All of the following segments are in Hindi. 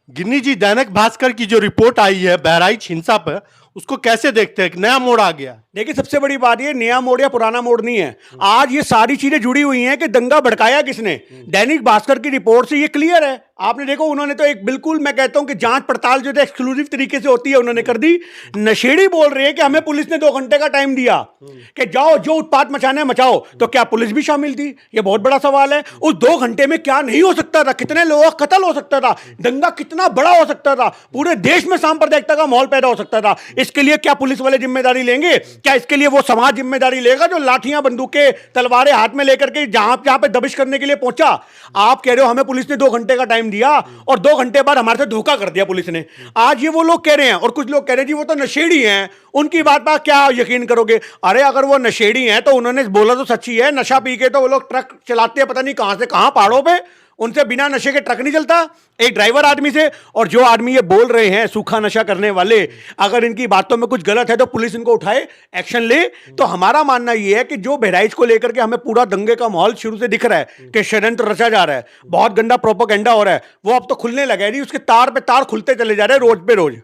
गिन्नी जी, दैनिक भास्कर की जो रिपोर्ट आई है बहराइच हिंसा पर, उसको कैसे देखते हैं? एक नया मोड़ आ गया। देखिए, सबसे बड़ी बात ये नया मोड़ या पुराना मोड़ नहीं है। आज ये सारी चीजें जुड़ी हुई हैं कि दंगा भड़काया किसने। दैनिक भास्कर की रिपोर्ट से ये क्लियर है। आपने देखो, उन्होंने तो एक बिल्कुल, मैं कहता हूं कि जांच पड़ताल जो है एक्सक्लूसिव तरीके से होती है, उन्होंने कर दी। नशेड़ी बोल रहे हैं कि हमें पुलिस ने 2 घंटे का टाइम दिया कि जाओ जो उत्पात मचाना है मचाओ। तो क्या पुलिस भी शामिल थी? ये बहुत बड़ा सवाल है। उस 2 घंटे में क्या नहीं हो सकता था? कितने लोगों का कत्ल हो सकता था? दंगा कितना बड़ा हो सकता था? पूरे देश में सांप्रदायिकता का माहौल पैदा हो सकता था। इसके लिए क्या पुलिस वाले जिम्मेदारी लेंगे? क्या इसके लिए वो समाज जिम्मेदारी लेगा जो लाठियां, बंदूकें, तलवारें हाथ में लेकर के जहां पे दबिश करने के लिए पहुंचा? आप कह रहे हो हमें पुलिस ने 2 घंटे का टाइम दिया और 2 घंटे बाद हमारे से धोखा कर दिया पुलिस ने। आज ये वो लोग कह रहे हैं, और कुछ लोग कह रहे हैं जी वो तो नशेड़ी हैं, उनकी बात पर क्या यकीन करोगे? अरे अगर वो नशेड़ी हैं तो उन्होंने बोला तो सच्ची है। नशा पी के तो वो लोग ट्रक चलाते हैं पता नहीं कहां से कहां पहाड़ों पे, उनसे बिना नशे के ट्रक नहीं चलता एक ड्राइवर आदमी से। और जो आदमी ये बोल रहे हैं सूखा नशा करने वाले, अगर इनकी बातों में कुछ गलत है तो पुलिस इनको उठाए, एक्शन ले। तो हमारा मानना यह है कि जो बहराइच को लेकर के हमें पूरा दंगे का माहौल शुरू से दिख रहा है कि षड्यंत्र रचा जा रहा है, बहुत गंदा प्रोपेगेंडा हो रहा है, वो अब तो खुलने लगा है। उसके तार पे तार खुलते चले जा रहे हैं रोज पे रोज।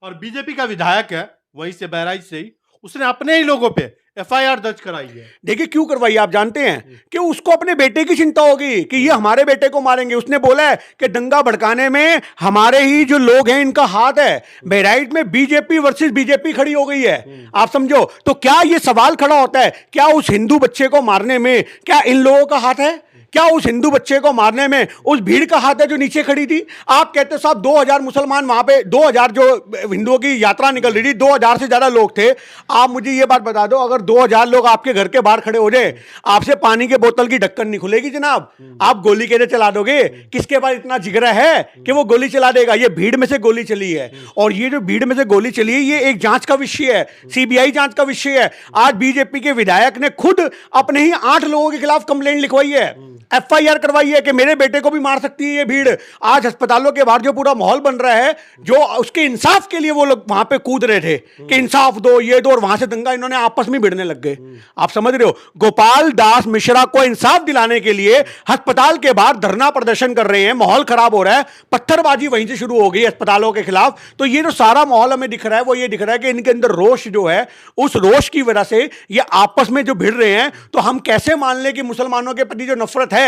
और बीजेपी का विधायक है वहीं से, बहराइच से ही, उसने अपने ही लोगों पे एफआईआर दर्ज कराई है। देखिए क्यों करवाई आप जानते हैं? कि उसको अपने बेटे की चिंता होगी कि ये हमारे बेटे को मारेंगे। उसने बोला है कि दंगा भड़काने में हमारे ही जो लोग हैं इनका हाथ है। बहराइच में बीजेपी वर्सेस बीजेपी खड़ी हो गई है, आप समझो। तो क्या ये सवाल खड़ा होता है, क्या उस हिंदू बच्चे को मारने में क्या इन लोगों का हाथ है? क्या उस हिंदू बच्चे को मारने में उस भीड़ का हाथ है जो नीचे खड़ी थी? आप कहते साहब 2000 मुसलमान वहां पे, 2000 जो हिंदुओं की यात्रा निकल रही थी, 2000 से ज्यादा लोग थे। आप मुझे ये बात बता दो, अगर 2000 लोग आपके घर के बाहर खड़े हो जाए, आपसे पानी के बोतल की ढक्कन नहीं खुलेगी जनाब। आप गोली कैसे चला दोगे? किसके पास इतना जिगरा है कि वो गोली चला देगा? ये भीड़ में से गोली चली है, और ये जो भीड़ में से गोली चली है ये एक जांच का विषय है, सीबीआई जांच का विषय है। आज बीजेपी के विधायक ने खुद अपने ही 8 लोगों के खिलाफ कंप्लेंट लिखवाई है, एफआईआर करवाई है कि मेरे बेटे को भी मार सकती है ये भीड़। आज अस्पतालों के बाहर जो पूरा माहौल बन रहा है, जो उसके इंसाफ के लिए वो लोग वहां पे कूद रहे थे कि इंसाफ दो, ये दो, और वहां से दंगा इन्होंने आपस में भिड़ने लग गए। आप समझ रहे हो? गोपाल दास मिश्रा को इंसाफ दिलाने के लिए अस्पताल के बाहर धरना प्रदर्शन कर रहे हैं, माहौल खराब हो रहा है, पत्थरबाजी वहीं से शुरू हो गई अस्पतालों के खिलाफ। तो ये जो सारा माहौल हमें दिख रहा है वो ये दिख रहा है कि इनके अंदर रोष जो है, उस रोष की वजह से ये आपस में जो भिड़ रहे हैं। तो हम कैसे मान लें कि मुसलमानों के प्रति जो नफरत है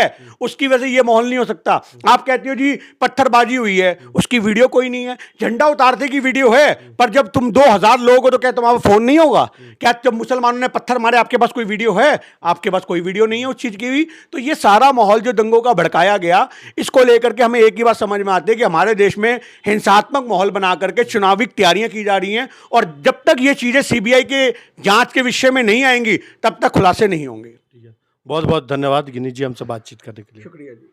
उसकी वजह से ये माहौल नहीं हो सकता? आप कहते हो जी पत्थरबाजी हुई है, उसकी वीडियो कोई नहीं है, झंडा उतारते की वीडियो है, पर जब तुम 2000 लोग हो तो क्या तुम्हारा फोन नहीं होगा? क्या जब मुसलमानों ने पत्थर मारे आपके पास कोई वीडियो है? आपके पास कोई वीडियो नहीं है उस चीज की भी। तो ये सारा माहौल जो दंगों का भड़काया गया, इसको लेकर के हमें एक ही बात समझ में आती है कि हमारे देश में हिंसात्मक माहौल बना करके चुनावी तैयारियां की जा रही हैं, और जब तक ये चीजें सीबीआई के जांच के विषय में नहीं आएंगी तब तक खुलासे नहीं होंगे। बहुत बहुत धन्यवाद गिन्नी जी हमसे बातचीत करने के लिए। शुक्रिया जी।